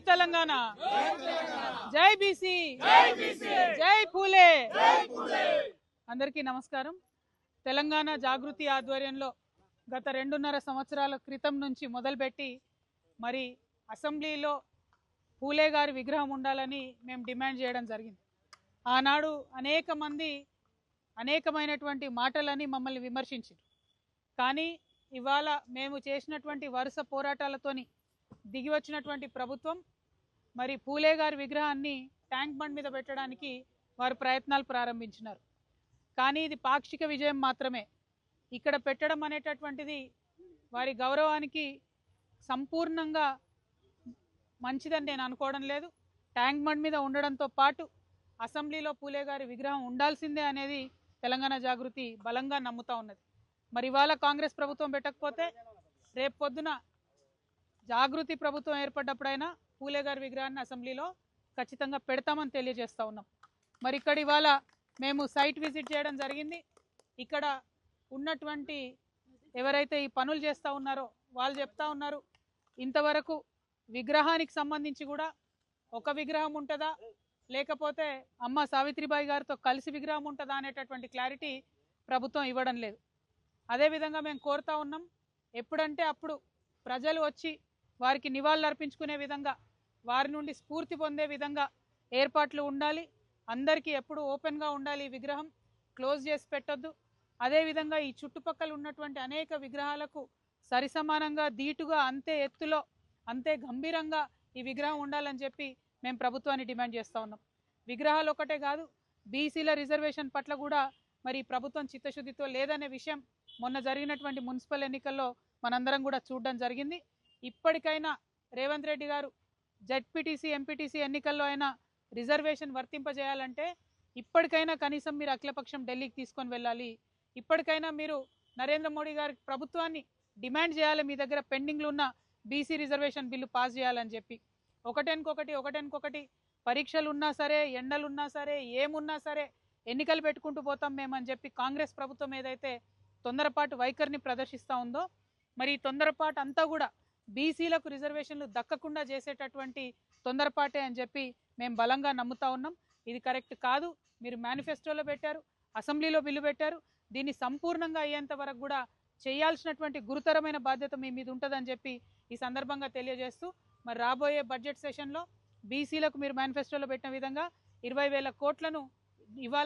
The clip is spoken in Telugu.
తెలంగాణ, జై బీసీ, జై పూలే. అందరికీ నమస్కారం. తెలంగాణ జాగృతి ఆధ్వర్యంలో గత 2.5 సంవత్సరాల క్రితం నుంచి మొదలుపెట్టి మరి అసెంబ్లీలో పూలే గారి విగ్రహం ఉండాలని మేము డిమాండ్ చేయడం జరిగింది. ఆనాడు అనేక మంది అనేకమైనటువంటి మాటలని మమ్మల్ని విమర్శించారు. కానీ ఇవాళ మేము చేసినటువంటి వరుస పోరాటాలతోని దిగి వచ్చినటువంటి ప్రభుత్వం మరి పూలే గారి విగ్రహాన్ని ట్యాంక్ బండ్ మీద పెట్టడానికి వారు ప్రయత్నాలు ప్రారంభించినారు. కానీ ఇది పాక్షిక విజయం మాత్రమే. ఇక్కడ పెట్టడం అనేటటువంటిది వారి గౌరవానికి సంపూర్ణంగా మంచిదని నేను అనుకోవడం లేదు. ట్యాంక్ బండ్ మీద ఉండడంతో పాటు అసెంబ్లీలో పూలే గారి విగ్రహం ఉండాల్సిందే అనేది తెలంగాణ జాగృతి బలంగా నమ్ముతా ఉన్నది. మరి ఇవాళ కాంగ్రెస్ ప్రభుత్వం పెట్టకపోతే రేపు పొద్దున జాగృతి ప్రభుత్వం ఏర్పడ్డప్పుడైనా పూలే గారి విగ్రహాన్ని అసెంబ్లీలో ఖచ్చితంగా పెడతామని తెలియజేస్తూ ఉన్నాం. మరి ఇక్కడ ఇవాళ మేము సైట్ విజిట్ చేయడం జరిగింది. ఇక్కడ ఉన్నటువంటి ఎవరైతే ఈ పనులు చేస్తూ ఉన్నారో వాళ్ళు చెప్తా ఉన్నారు, ఇంతవరకు విగ్రహానికి సంబంధించి కూడా ఒక విగ్రహం ఉంటుందా లేకపోతే అమ్మ సావిత్రిబాయి గారితో కలిసి విగ్రహం ఉంటుందా అనేటటువంటి క్లారిటీ ప్రభుత్వం ఇవ్వడం లేదు. అదేవిధంగా మేము కోరుతా ఉన్నాం, ఎప్పుడంటే అప్పుడు ప్రజలు వచ్చి వారికి నివాళులు అర్పించుకునే విధంగా, వారి నుండి స్ఫూర్తి పొందే విధంగా ఏర్పాట్లు ఉండాలి. అందరికీ ఎప్పుడు ఓపెన్గా ఉండాలి. ఈ విగ్రహం క్లోజ్ చేసి పెట్టొద్దు. అదేవిధంగా ఈ చుట్టుపక్కల ఉన్నటువంటి అనేక విగ్రహాలకు సరిసమానంగా ధీటుగా అంతే ఎత్తులో అంతే గంభీరంగా ఈ విగ్రహం ఉండాలని చెప్పి మేము ప్రభుత్వాన్ని డిమాండ్ చేస్తూ ఉన్నాం. విగ్రహాలు ఒకటే కాదు, బీసీల రిజర్వేషన్ పట్ల కూడా మరి ప్రభుత్వం చిత్తశుద్ధితో లేదనే విషయం మొన్న జరిగినటువంటి మున్సిపల్ ఎన్నికల్లో మనందరం కూడా చూడడం జరిగింది. ఇప్పటికైనా రేవంత్ రెడ్డి గారు జెడ్పీటీసీ ఎంపీటీసీ ఎన్నికల్లో అయినా రిజర్వేషన్ వర్తింపజేయాలంటే ఇప్పటికైనా కనీసం మీరు అఖిలపక్షం ఢిల్లీకి తీసుకొని వెళ్ళాలి. ఇప్పటికైనా మీరు నరేంద్ర మోడీ గారి ప్రభుత్వాన్ని డిమాండ్ చేయాలి, మీ దగ్గర పెండింగ్లో ఉన్న బీసీ రిజర్వేషన్ బిల్లు పాస్ చేయాలని చెప్పి. ఒకటెనుకొకటి పరీక్షలు ఉన్నా సరే, ఎండలున్నా సరే, ఏమున్నా సరే ఎన్నికలు పెట్టుకుంటూ పోతాం మేమని చెప్పి కాంగ్రెస్ ప్రభుత్వం ఏదైతే తొందరపాటు వైఖరిని ప్రదర్శిస్తూ ఉందో, మరి ఈ తొందరపాటు అంతా కూడా బీసీలకు రిజర్వేషన్లు దక్కకుండా చేసేటటువంటి తొందరపాటే అని చెప్పి మేము బలంగా నమ్ముతా ఉన్నాం. ఇది కరెక్ట్ కాదు. మీరు మేనిఫెస్టోలో పెట్టారు, అసెంబ్లీలో బిల్లు పెట్టారు. దీన్ని సంపూర్ణంగా అయ్యేంత వరకు కూడా చేయాల్సినటువంటి గురుతరమైన బాధ్యత మీ మీద ఉంటుందని చెప్పి ఈ సందర్భంగా తెలియజేస్తూ, మరి రాబోయే బడ్జెట్ సెషన్లో బీసీలకు మీరు మేనిఫెస్టోలో పెట్టిన విధంగా 20,000 కోట్లను ఇవ్వాలని